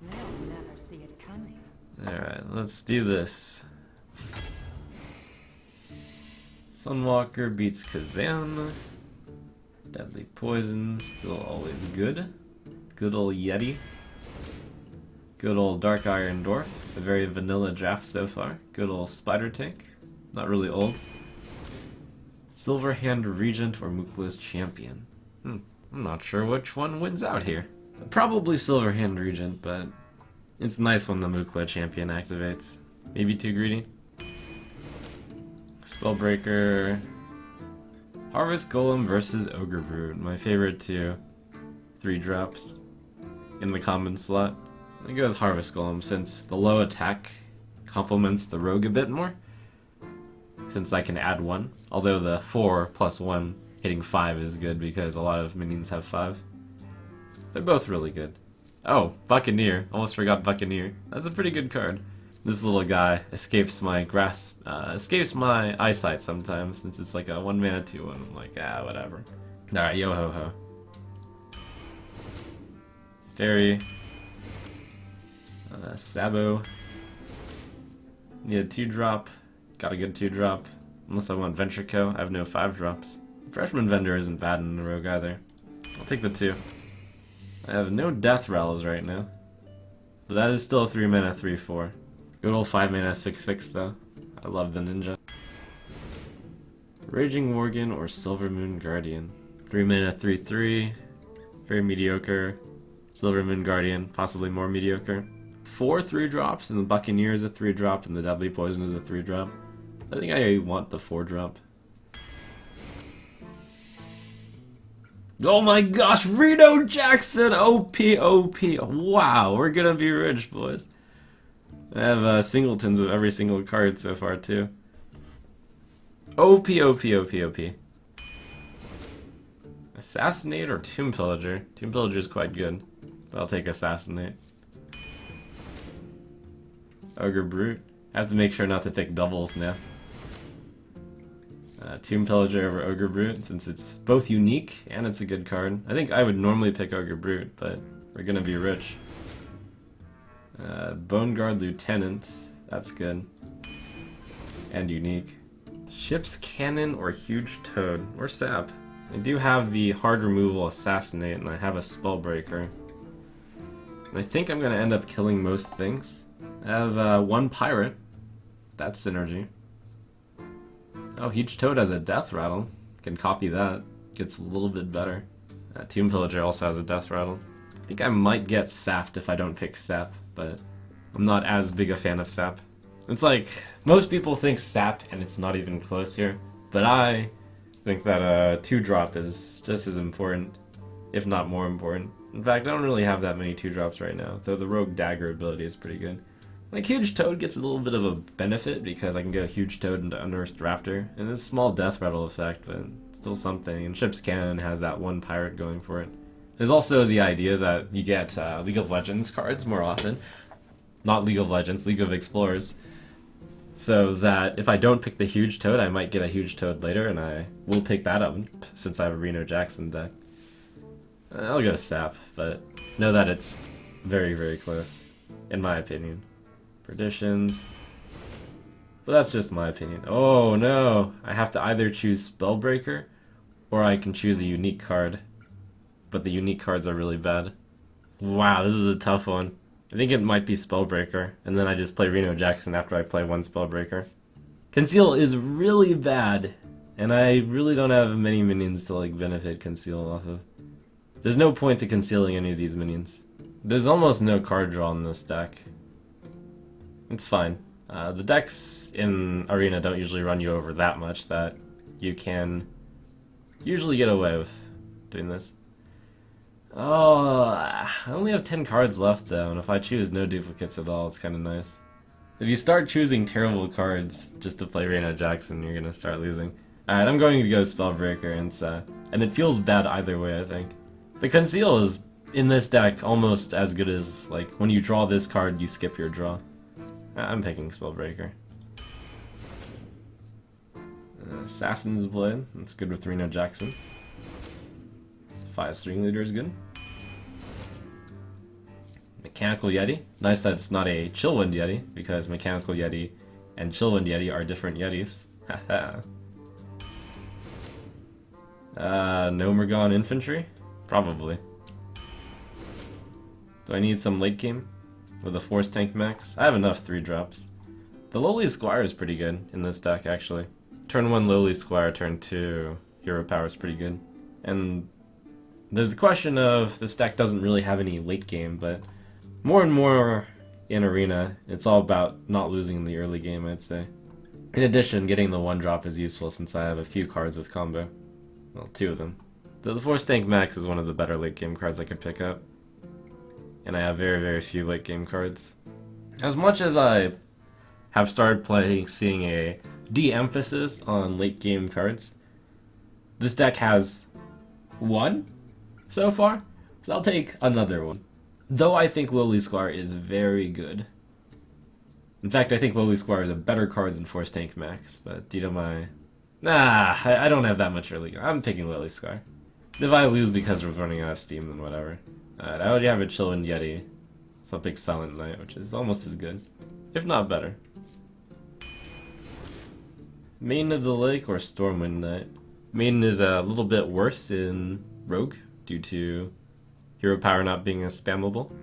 They'll never see it coming. Alright, let's do this. Sunwalker beats Kazan. Deadly Poison, still always good. Good old Yeti. Good old Dark Iron Dwarf. A very vanilla draft so far. Good old Spider Tank. Not really old. Silverhand Regent or Mookla's Champion. I'm not sure which one wins out here. Probably Silverhand Regent, but it's nice when the Mookla Champion activates. Maybe too greedy. Spellbreaker. Harvest Golem versus Ogre Brute. My favorite two 3-drops in the common slot. I go with Harvest Golem since the low attack complements the rogue a bit more. Since I can add 1. Although the 4 plus 1 hitting 5 is good because a lot of minions have 5. They're both really good. Oh, Buccaneer. Almost forgot Buccaneer. That's a pretty good card. This little guy escapes my grasp, escapes my eyesight sometimes since it's like a 1 mana 2-1. I'm like, whatever. Alright, yo ho ho. Fairy. Sabo. Need a 2-drop. Got a good 2-drop. Unless I want Venture Co. I have no 5-drops. Freshman Vendor isn't bad in the rogue either. I'll take the 2. I have no death rattles right now. But that is still a 3 mana 3/4. Good old 5 mana 6/6 though. I love the ninja. Raging Worgen or Silver Moon Guardian. 3 mana 3/3. Very mediocre. Silver Moon Guardian, possibly more mediocre. 4 3-drops, and the Buccaneer is a 3-drop, and the Deadly Poison is a 3-drop. I think I want the 4-drop. Oh my gosh, Reno Jackson! OP, OP. Wow, we're gonna be rich, boys. I have singletons of every single card so far, too. OP, OP, OP, OP. Assassinate or Tomb Pillager? Tomb Pillager is quite good, but I'll take Assassinate. Ogre Brute. I have to make sure not to pick doubles now. Tomb Pillager over Ogre Brute, since it's both unique and it's a good card. I think I would normally pick Ogre Brute, but we're gonna be rich. Bone Guard Lieutenant, that's good. And unique. Ship's Cannon or Huge Toad, or Sap. I do have the hard removal Assassinate, and I have a Spellbreaker. And I think I'm gonna end up killing most things. I have 1 Pirate, that's synergy. Oh, Huge Toad has a Death Rattle. Can copy that. Gets a little bit better. Tomb Pillager also has a Death Rattle. I think I might get sapped if I don't pick Sap, but I'm not as big a fan of Sap. It's like, most people think Sap and it's not even close here, but I think that a 2-drop is just as important, if not more important. In fact, I don't really have that many 2-drops right now, though the Rogue Dagger ability is pretty good. Like, Huge Toad gets a little bit of a benefit because I can go Huge Toad into Unearthed Raptor, and it's a small Death Rattle effect, but still something, and Ship's Cannon has that 1 Pirate going for it. There's also the idea that you get League of Legends cards more often. Not League of Legends, League of Explorers. So that if I don't pick the Huge Toad, I might get a Huge Toad later, and I will pick that up since I have a Reno Jackson deck. I'll go Sap, but know that it's very, very close, in my opinion. Perditions. But that's just my opinion. Oh no! I have to either choose Spellbreaker, or I can choose a unique card. But the unique cards are really bad. Wow, this is a tough one. I think it might be Spellbreaker, and then I just play Reno Jackson after I play 1 Spellbreaker. Conceal is really bad, and I really don't have many minions to like benefit Conceal off of. There's no point to concealing any of these minions. There's almost no card draw in this deck. It's fine. The decks in Arena don't usually run you over that much that you can usually get away with doing this. Oh, I only have 10 cards left though, and if I choose no duplicates at all, it's kind of nice. If you start choosing terrible cards just to play Reno Jackson, you're gonna start losing. Alright, I'm going to go Spellbreaker, and it feels bad either way, I think. The Conceal is, in this deck, almost as good as, like, when you draw this card, you skip your draw. I'm picking Spellbreaker. Assassin's Blade, that's good with Reno Jackson. 5 String Leader is good. Mechanical Yeti. Nice that it's not a Chillwind Yeti, because Mechanical Yeti and Chillwind Yeti are different Yetis. Haha. No Mergon Infantry? Probably. Do I need some late game? With a Force Tank max? I have enough 3-drops. The Lowly Squire is pretty good in this deck, actually. Turn 1 Lowly Squire, turn 2 Hero Power is pretty good. And there's the question of this deck doesn't really have any late game, but more and more in Arena, it's all about not losing in the early game, I'd say. In addition, getting the 1-drop is useful since I have a few cards with combo. Well, 2 of them. The Force Tank Max is one of the better late game cards I could pick up. And I have very, very few late game cards. As much as I have started seeing a de-emphasis on late game cards, this deck has 1 so far, so I'll take another one. Though I think Lowly Squire is very good. In fact, I think Lowly Squire is a better card than Force Tank Max, but due to my... Nah, I don't have that much early game. I'm picking Lowly Squire. If I lose because of running out of steam, then whatever. Alright, I already have a Chillwind Yeti, so I'll pick Silent Knight, which is almost as good, if not better. Maiden of the Lake or Stormwind Knight? Maiden is a little bit worse in Rogue, due to Hero Power not being as spammable.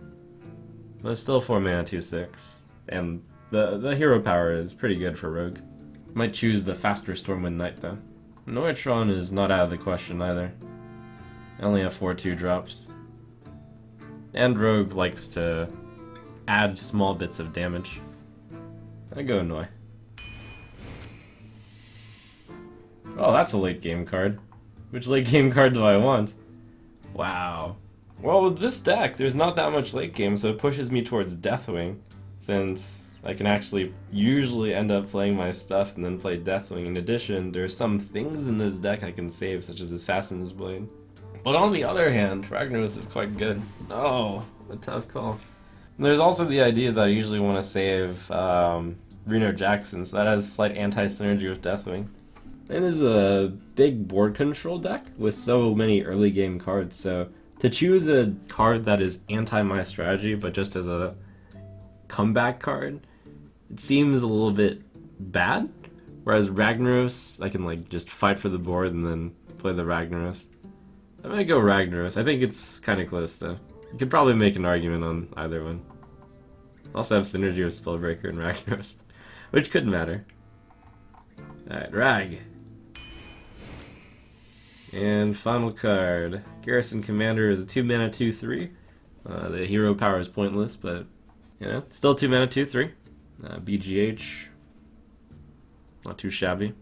But it's still 4 mana, 2/6, and the Hero Power is pretty good for Rogue. Might choose the faster Stormwind Knight though. Noitron is not out of the question either. I only have 4 2-drops. And Rogue likes to add small bits of damage. I go Noi. Oh, that's a late game card. Which late game card do I want? Wow. Well, with this deck, there's not that much late game, so it pushes me towards Deathwing, since I can actually usually end up playing my stuff and then play Deathwing. In addition, there are some things in this deck I can save, such as Assassin's Blade. But on the other hand, Ragnaros is quite good. Oh, a tough call. There's also the idea that I usually want to save Reno Jackson, so that has slight anti-synergy with Deathwing. It is a big board control deck with so many early game cards, so to choose a card that is anti my strategy but just as a comeback card, it seems a little bit bad. Whereas Ragnaros, I can like just fight for the board and then play the Ragnaros. I'm gonna go Ragnaros. I think it's kind of close though. You could probably make an argument on either one. Also have synergy with Spellbreaker and Ragnaros, which could matter. Alright, Rag. And final card. Garrison Commander is a 2 mana 2/3. The hero power is pointless, but you know, still 2 mana 2/3. BGH. Not too shabby.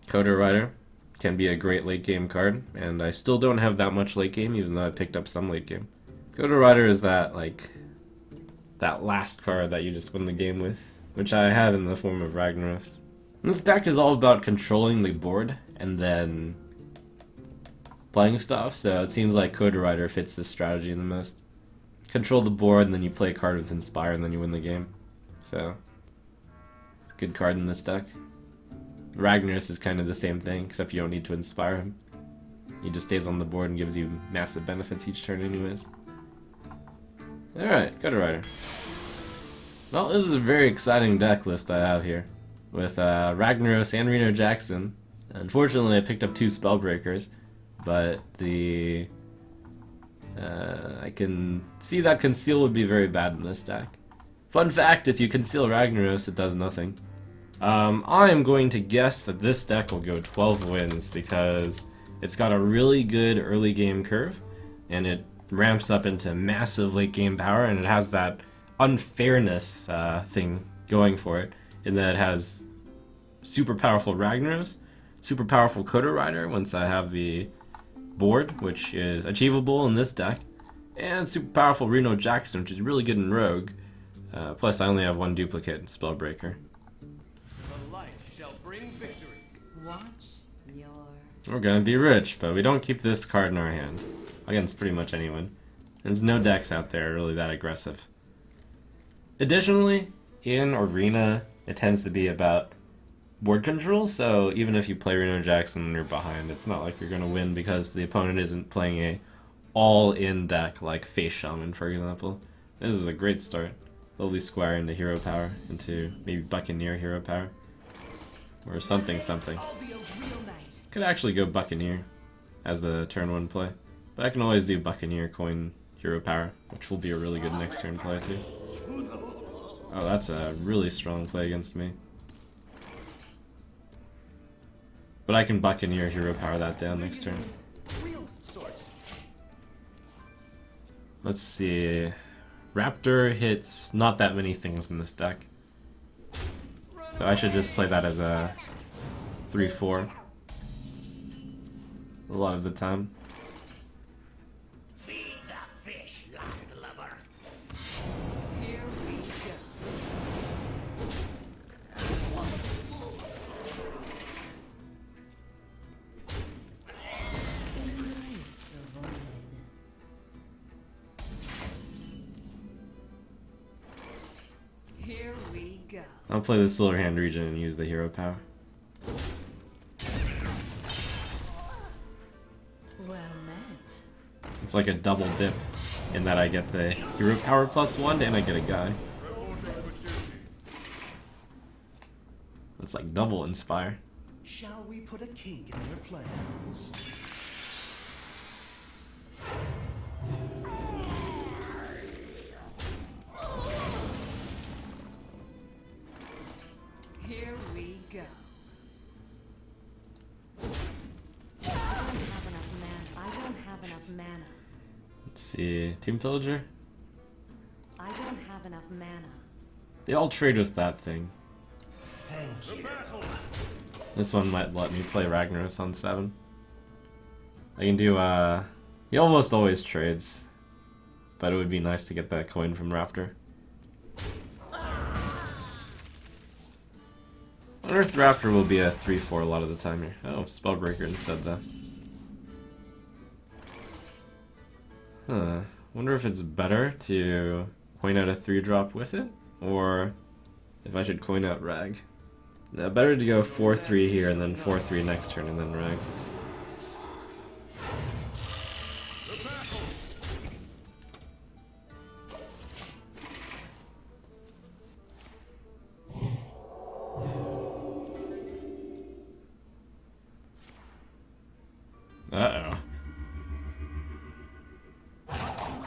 Coder Rider can be a great late game card, and I still don't have that much late game, even though I picked up some late game. Coder Rider is that that last card that you just win the game with, which I have in the form of Ragnaros. This deck is all about controlling the board and then playing stuff, so it seems like Coder Rider fits this strategy the most. Control the board, and then you play a card with Inspire, and then you win the game. So, good card in this deck. Ragnaros is kind of the same thing, except you don't need to Inspire him. He just stays on the board and gives you massive benefits each turn anyways. Alright, Coder Rider. Well, this is a very exciting deck list I have here, with Ragnaros and Reno Jackson. Unfortunately, I picked up 2 Spellbreakers, but I can see that Conceal would be very bad in this deck. Fun fact, if you Conceal Ragnaros, it does nothing. I am going to guess that this deck will go 12 wins because it's got a really good early game curve, and it ramps up into massive late game power, and it has that unfairness thing going for it, in that it has super powerful Ragnaros, super powerful Coder Rider once I have the board, which is achievable in this deck, and super powerful Reno Jackson, which is really good in Rogue. Plus, I only have 1 duplicate in Spellbreaker. The light shall bring victory. Watch your... We're gonna be rich, but we don't keep this card in our hand against pretty much anyone. There's no decks out there really that aggressive. Additionally, in Arena, it tends to be about board control, so even if you play Reno Jackson and you're behind, it's not like you're gonna win because the opponent isn't playing a all-in deck like Face Shaman, for example. This is a great start. Slowly squire into hero power, into maybe Buccaneer hero power. Or something. Could actually go Buccaneer as the turn 1 play. But I can always do Buccaneer, coin, hero power, which will be a really good next turn play too. Oh, that's a really strong play against me. But I can Buccaneer, hero power that down next turn. Let's see. Raptor hits not that many things in this deck. So I should just play that as a 3-4 a lot of the time. Feed the fish, landlubber. Here we go. Nice avoided. Here we go. I'll play the Silver Hand region and use the hero power. Well met. It's like a double dip in that I get the hero power +1 and I get a guy. It's like double inspire. Shall we put a kink in your plans? Here we go. I don't have enough mana. I don't have enough mana. Let's see, Team Pillager? I don't have enough mana. They They all trade with that thing. Thank you. This one might let me play Ragnaros on 7. I can do, he almost always trades. But it would be nice to get that coin from Raptor. Unearthed Raptor will be a 3-4 a lot of the time here. Oh, Spellbreaker instead though. Huh. Wonder if it's better to coin out a 3-drop with it, or if I should coin out Rag. No, better to go 4-3 here and then 4-3 next turn and then Rag. Uh-oh.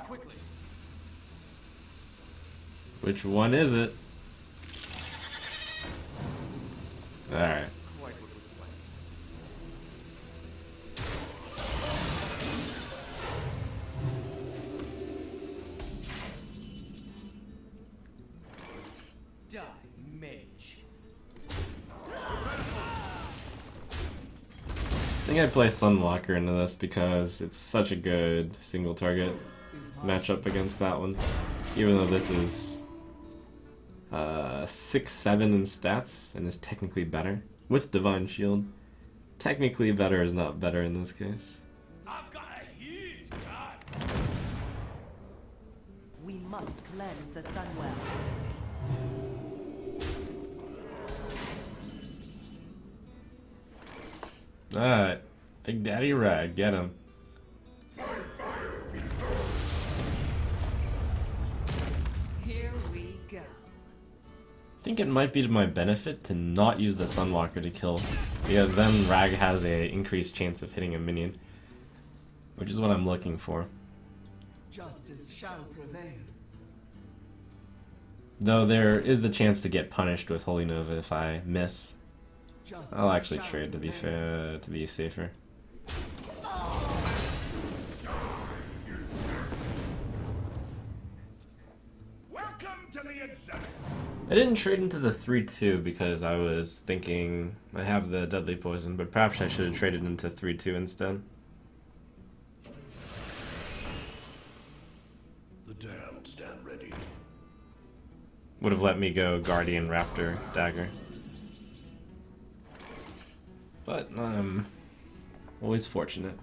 Quickly. Which one is it? Alright. Quite what was planned. Die, mage. I think I'd play Sunwalker into this because it's such a good single target matchup against that one. Even though this is 6-7 in stats and is technically better. With Divine Shield. Technically better is not better in this case. I've got a huge god. We must cleanse the Sunwell. Alright. Big Daddy Rag, get him. Here we go. I think it might be to my benefit to not use the Sunwalker to kill, because then Rag has a increased chance of hitting a minion, which is what I'm looking for. Justice shall prevail. Though there is the chance to get punished with Holy Nova if I miss. Justice I'll actually shall trade to be prevail. fair, to be safer. Welcome to the exhibit. I didn't trade into the 3-2 because I was thinking I have the Deadly Poison, but perhaps I should have traded into 3-2 instead. The damned stand ready. Would have let me go Guardian Raptor Dagger. But I'm always fortunate.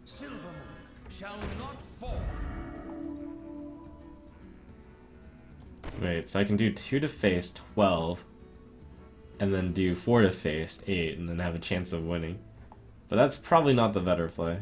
Silvermoon shall not fall. Wait, so I can do 2 to face 12, and then do 4 to face 8, and then have a chance of winning. But that's probably not the better play.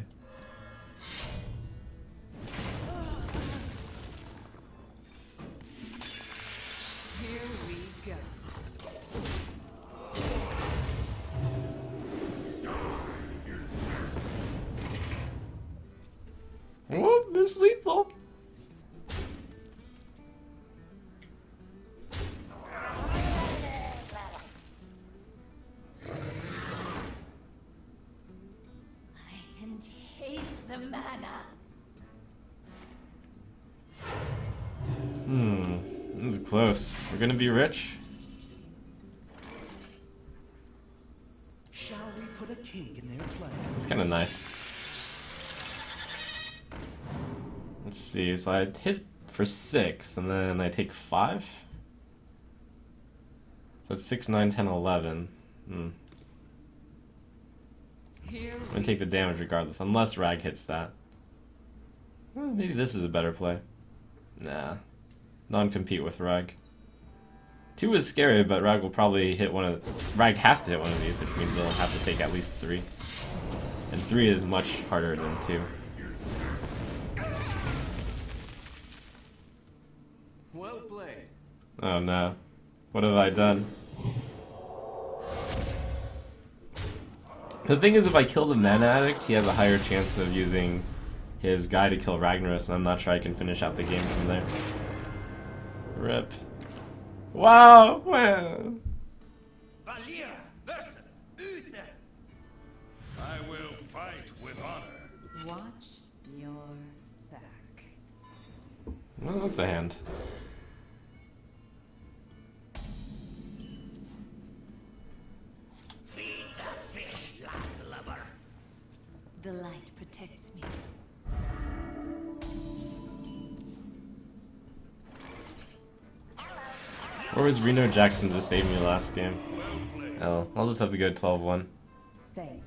mana. This is close. We're gonna be rich. Shall we put a kink in their plans? It's kind of nice. Let's see. So I hit for 6, and then I take 5. So it's 6, 9, 10, 11. I'm gonna take the damage regardless, unless Rag hits that. Maybe this is a better play. Nah. Non-compete with Rag. 2 is scary, but Rag will probably hit one of... Rag has to hit one of these, which means he'll have to take at least 3. And 3 is much harder than 2. Well played. Oh no. What have I done? The thing is, if I kill the Mana Addict, he has a higher chance of using his guy to kill Ragnaros, and I'm not sure I can finish out the game from there. Rip. Wow! Wow! Valir versus Uther. I will fight with honor. Watch your back. Well, that's a hand. Feed the fish, landlubber. The light protects me. Where was Reno Jackson to save me last game? Oh, I'll just have to go 12-1. Thank you.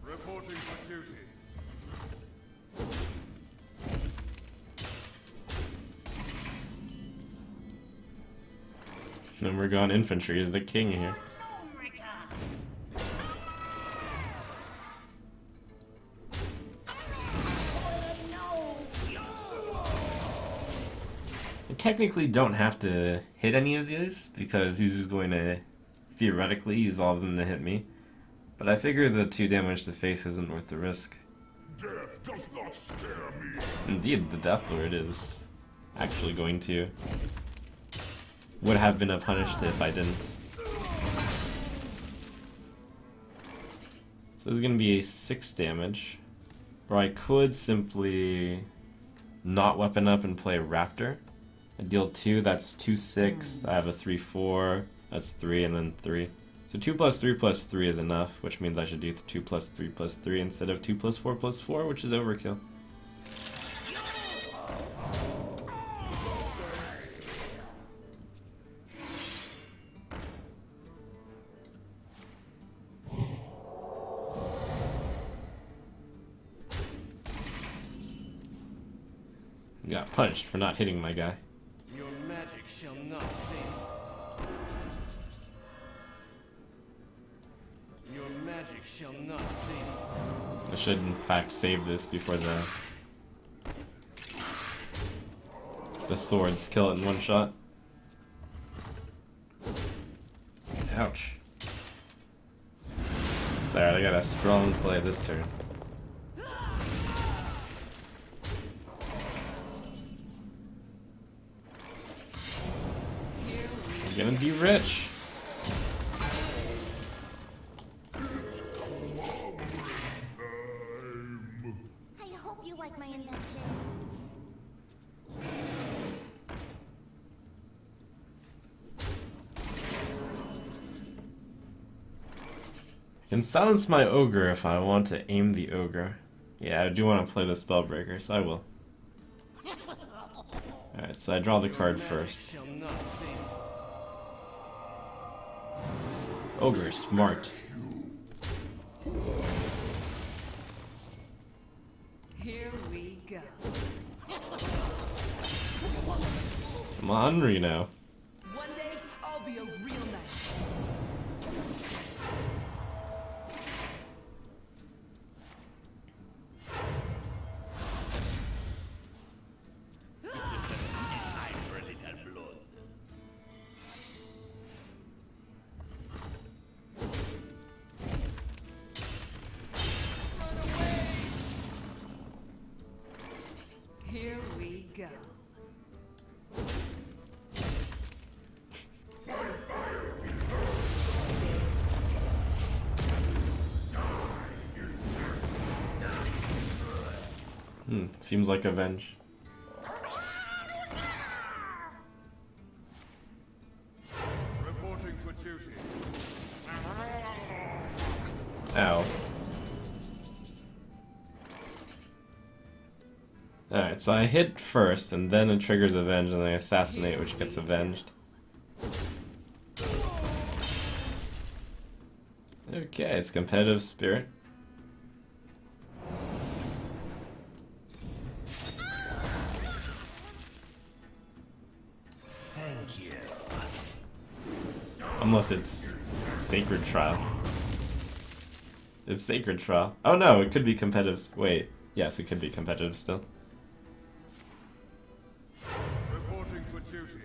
Reporting for duty. And we're going infantry is the king here. I technically don't have to hit any of these because he's just going to theoretically use all of them to hit me. But I figure the 2 damage to face isn't worth the risk. Death does not scare me. Indeed, the Death Lord is actually going to... would have been punished if I didn't. So this is going to be a 6 damage. Or I could simply not weapon up and play Raptor. I deal 2, that's 2, 6. I have a 3, 4. That's 3, and then 3. So 2 plus 3 plus 3 is enough, which means I should do 2 plus 3 plus 3 instead of 2 plus 4 plus 4, which is overkill. Got punished for not hitting my guy. Your magic shall not save. Your magic shall not save. I should in fact save this before the swords kill it in one shot. Ouch. Sorry, I got a strong play this turn. I'm gonna be rich. I hope you like my invention. I can silence my ogre if I want to aim the ogre. Yeah, I do want to play the Spellbreaker, so I will. Alright, so I draw the card first. Shall not save. Ogre, smart. Here we go. Come on, Reno. One day, I'll be a real knight. Time for a little blood. Here we go. Seems like avenge. Reporting for duty. Ow. Alright, so I hit first, and then it triggers avenge, and I assassinate, which gets avenged. Okay, it's competitive spirit. Thank you. Unless it's Sacred Trial. It's Sacred Trial. Oh no, it could be competitive. Wait, yes, it could be competitive still. Reporting for duty.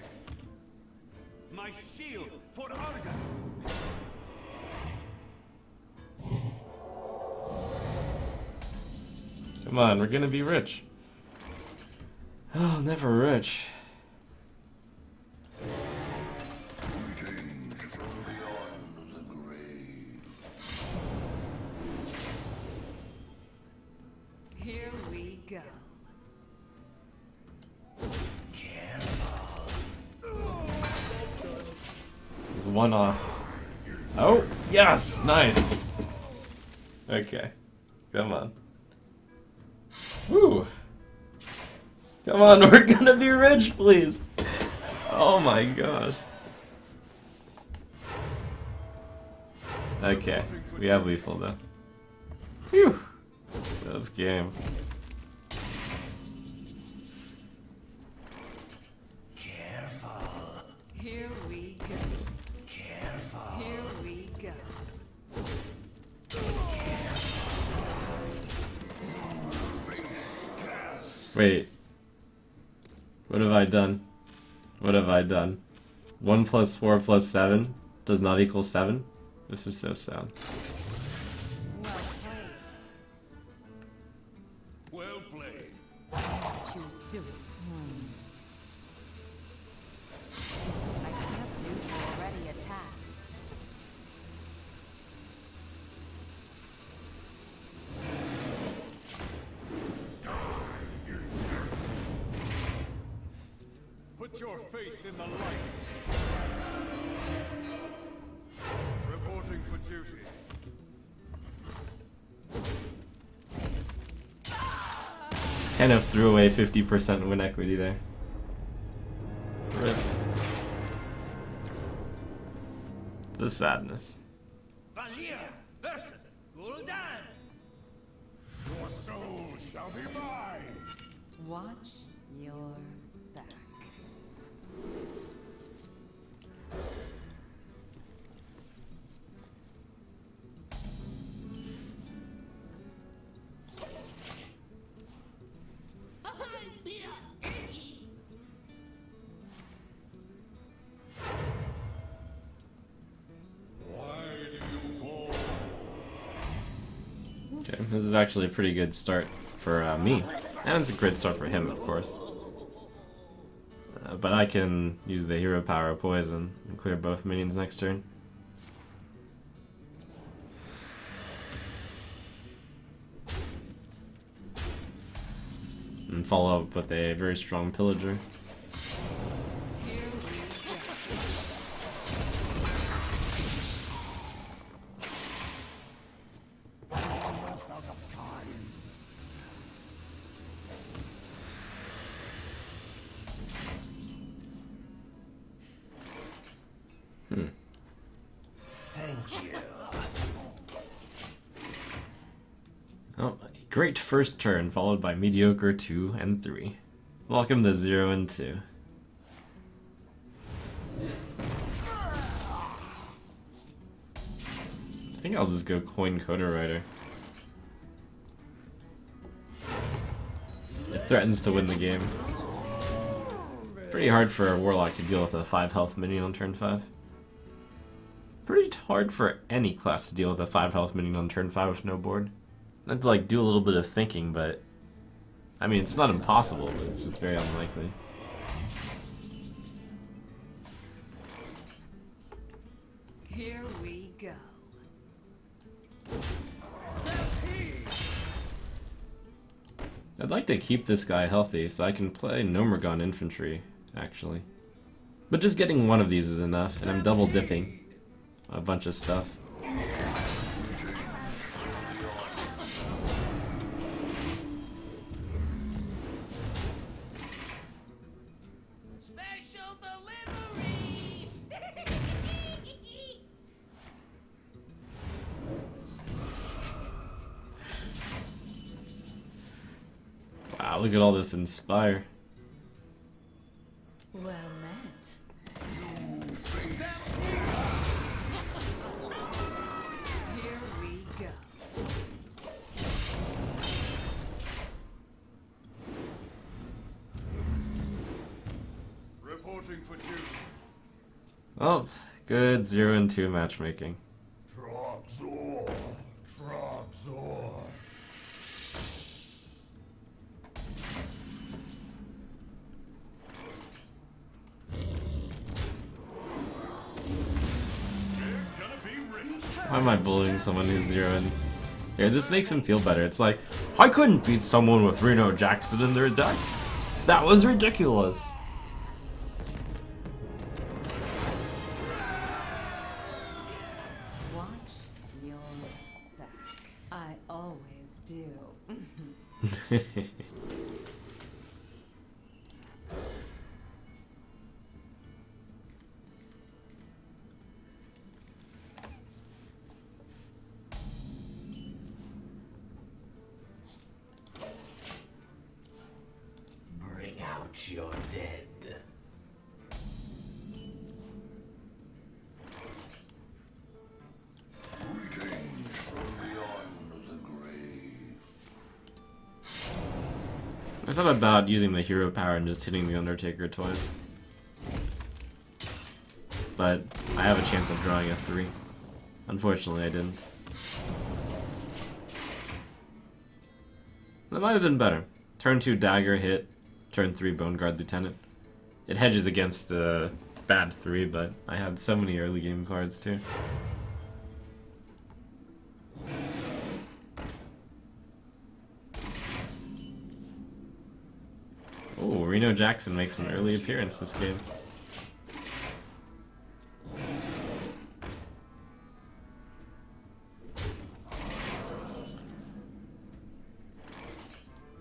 My shield for Argus. Come on, we're gonna be rich. Oh, never rich. Greetings from beyond the grave. Here we go. There's one off. Oh, yes! Nice! Okay. Come on. Woo! Come on, we're gonna be rich, please! Oh my gosh. Okay, we have lethal though. Phew! That was game. Here we go. Here we go. Wait. What have I done? What have I done? 1 plus 4 plus 7 does not equal 7? This is so sad. Well played. Well played. Too soon. I can't do you already attacked. Put your faith in the light. Reporting for duty. Kind of threw away 50% win equity there. Rip. The sadness. Valir versus Gul'dan. Your soul shall be mine. Watch your back. Okay, this is actually a pretty good start for me. And it's a great start for him, of course. But I can use the hero power of poison and clear both minions next turn. And follow up with a very strong pillager. Here we go. Thank you. Oh, a great first turn, followed by mediocre 2 and 3. Welcome to 0 and 2. I think I'll just go Coin Coder Rider. It threatens to win the game. Pretty hard for a Warlock to deal with a 5 health minion on turn 5. Pretty hard for any class to deal with a 5 health minion on turn 5 with no board. I have to like do a little bit of thinking, but I mean it's not impossible, but it's just very unlikely. Here we go. I'd like to keep this guy healthy so I can play Nomergon infantry, actually. But just getting one of these is enough, and I'm double dipping a bunch of stuff. Special delivery! Wow, look at all this Inspire. Well met. Here we go. Reporting for duty. Oh, good 0 and 2 matchmaking. Trogzor. Trogzor. Why am I bullying someone who's 0 and... Here, this makes him feel better. It's like, I couldn't beat someone with Reno Jackson in their deck. That was ridiculous. Watch your back. I always do. Bring out your dead. Greetings from beyond the grave. I thought about using the hero power and just hitting the Undertaker twice. But I have a chance of drawing a 3. Unfortunately, I didn't. That might have been better. Turn 2 Dagger hit, turn 3 Bone Guard Lieutenant. It hedges against the bad 3, but I had so many early game cards too. Oh, Reno Jackson makes an early appearance this game.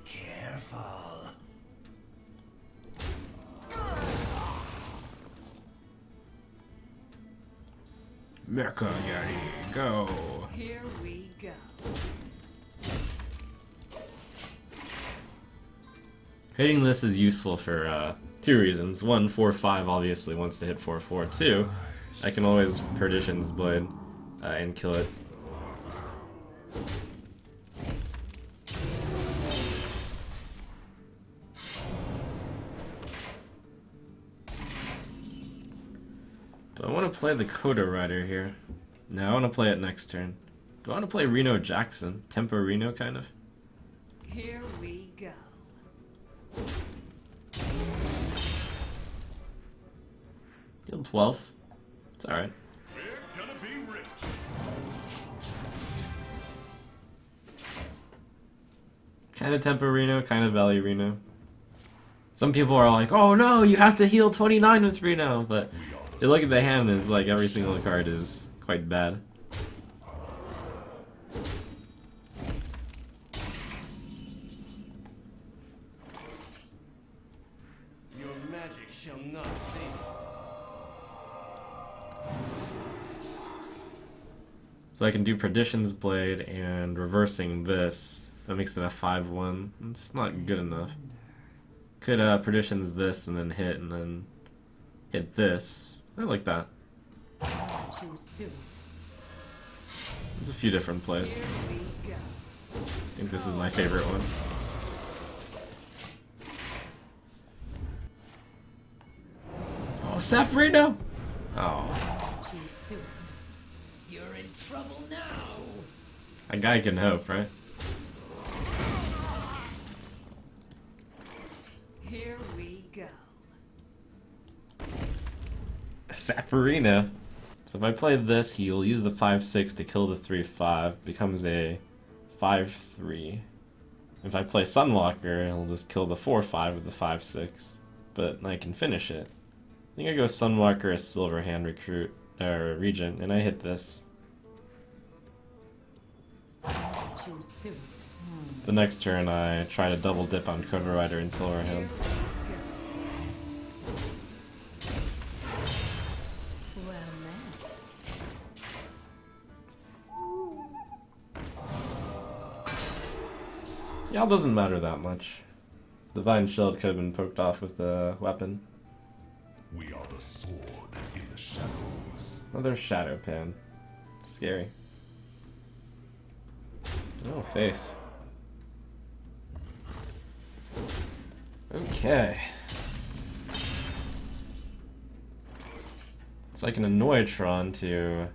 Careful. Mecha Yeti, go! Here we go. Hitting this is useful for 2 reasons. 1, 4-5 obviously wants to hit 4-4. 2, I can always Perdition's Blade and kill it. Do I want to play the Coda Rider here? No, I want to play it next turn. Do I want to play Reno Jackson? Tempo Reno, kind of? Here we go. Deal 12. It's alright. We're gonna be rich. Kind of Tempo Reno, kind of Valley Reno. Some people are like, oh no, you have to heal 29 with Reno, but you look at the hand and it's like every single card is quite bad. Your magic shall not save you. So I can do Perdition's Blade and reversing this. That makes it a 5-1. It's not good enough. Could Perdition's this and then hit this. I like that. Too soon. There's a few different plays. Here we go. I think this is my favorite one. Oh, Saffrino! Oh, Too soon. You're in trouble now. a guy can hope, right? Here we go. Safarina. So if I play this, he'll use the 5-6 to kill the 3-5. Becomes a 5-3. If I play Sunwalker, it'll just kill the 4-5 with the 5-6. But I can finish it. I think I go Sunwalker, a Silver Hand Recruit, or Regent, and I hit this. Too soon. The next turn I try to double dip on Cover Rider and Silver Hand. Well met. Y'all doesn't matter that much. Divine Shield could have been poked off with the weapon. We are the sword in the shadows. Another Shadow Pan. Scary. Oh, face. Okay. So I can annoy Tron to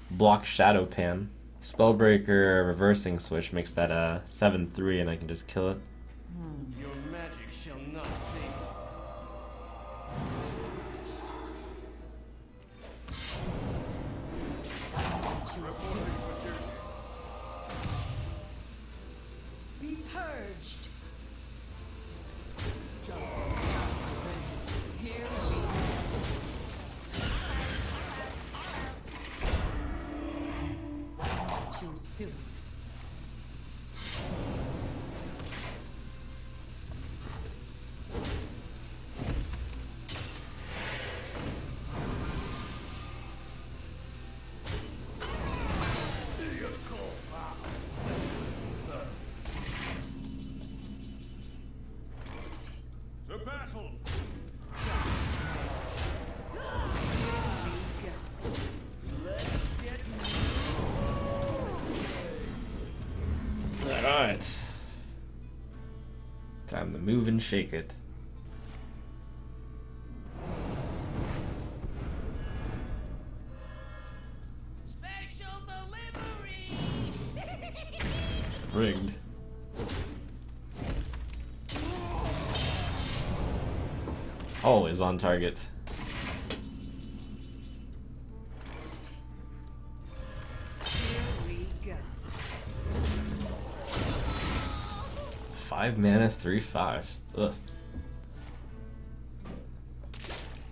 block Shadow Pan. Spellbreaker reversing switch makes that a 7-3 and I can just kill it. Your magic shall not save you. Be purged. Here we go. Too soon. To battle! Alright. Time to move and shake it. Special delivery. Rigged. Always on target. Here we go. 5 mana, 3/5. Ugh.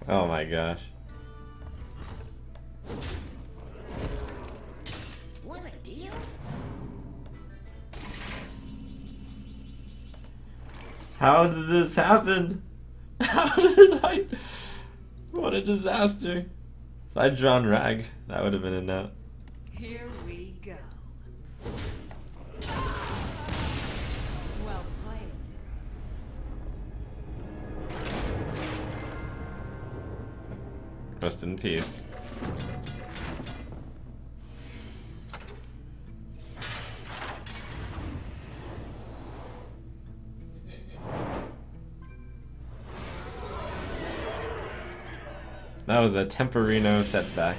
Oh my gosh. Want a deal? How did this happen? How did I... What a disaster. If I'd drawn Rag, that would have been a note. Here we go. Well played. Rest in peace. That was a Temporino setback.